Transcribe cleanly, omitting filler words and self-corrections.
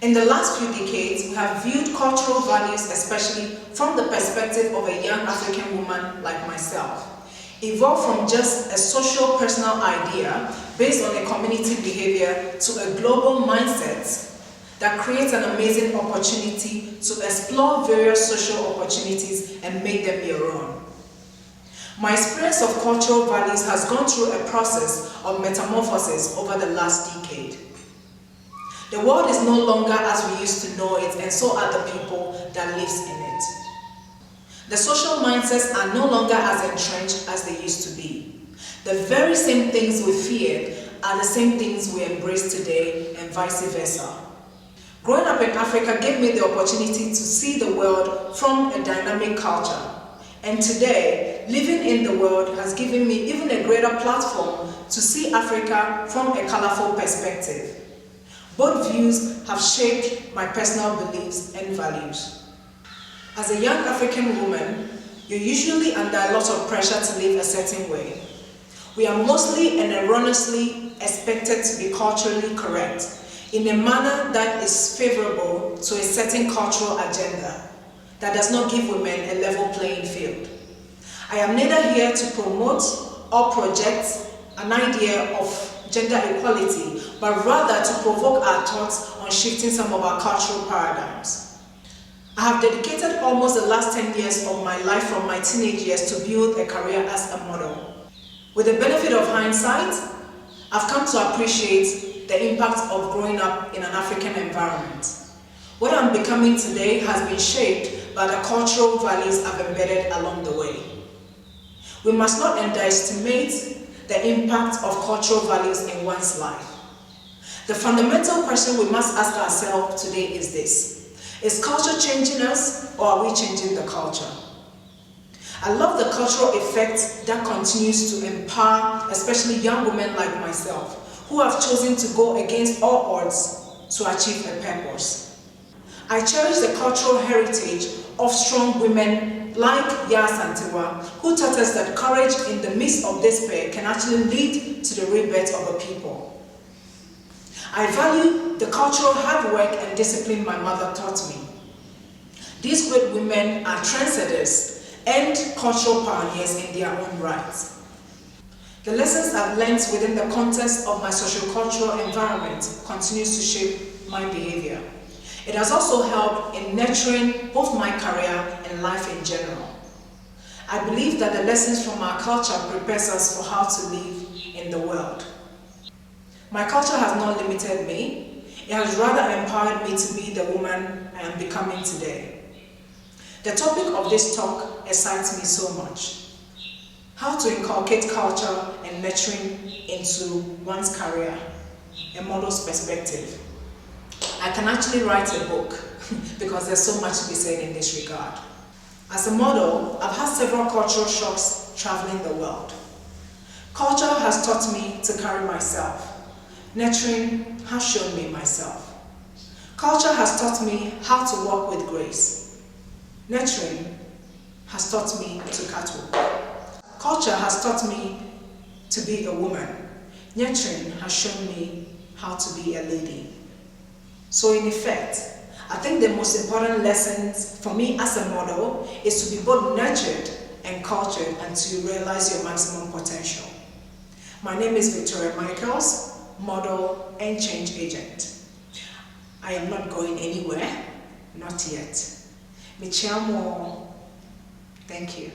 In the last few decades, we have viewed cultural values, especially from the perspective of a young African woman like myself, evolved from just a social personal idea based on a community behavior to a global mindset that creates an amazing opportunity to explore various social opportunities and make them your own. My experience of cultural values has gone through a process of metamorphosis over the last decade. The world is no longer as we used to know it, and so are the people that live in it. The social mindsets are no longer as entrenched as they used to be. The very same things we feared are the same things we embrace today, and vice versa. Growing up in Africa gave me the opportunity to see the world from a dynamic culture. And today, living in the world has given me even a greater platform to see Africa from a colorful perspective. Both views have shaped my personal beliefs and values. As a young African woman, you're usually under a lot of pressure to live a certain way. We are mostly and erroneously expected to be culturally correct in a manner that is favorable to a certain cultural agenda that does not give women a level playing field. I am neither here to promote or project an idea of gender equality, but rather to provoke our thoughts on shifting some of our cultural paradigms. I have dedicated almost the last 10 years of my life from my teenage years to build a career as a model. With the benefit of hindsight, I've come to appreciate the impact of growing up in an African environment. What I'm becoming today has been shaped by the cultural values I've embedded along the way. We must not underestimate the impact of cultural values in one's life. The fundamental question we must ask ourselves today is this: is culture changing us, or are we changing the culture? I love the cultural effect that continues to empower especially young women like myself, who have chosen to go against all odds to achieve a purpose. I cherish the cultural heritage of strong women like Santewa, who taught us that courage in the midst of despair can actually lead to the rebirth of a people. I value the cultural hard work and discipline my mother taught me. These great women are trendsetters and cultural pioneers in their own right. The lessons I've learned within the context of my socio-cultural environment continues to shape my behavior. It has also helped in nurturing both my career and life in general. I believe that the lessons from our culture prepares us for how to live in the world. My culture has not limited me. It has rather empowered me to be the woman I am becoming today. The topic of this talk excites me so much. How to inculcate culture and nurturing into one's career, a model's perspective. I can actually write a book because there's so much to be said in this regard. As a model, I've had several cultural shocks traveling the world. Culture has taught me to carry myself. Nurturing has shown me myself. Culture has taught me how to walk with grace. Nurturing has taught me to catwalk. Culture has taught me to be a woman. Nurturing has shown me how to be a lady. So in effect, I think the most important lessons for me as a model is to be both nurtured and cultured and to realize your maximum potential. My name is Victoria Michaels, model and change agent. I am not going anywhere, not yet. Michiamo, thank you.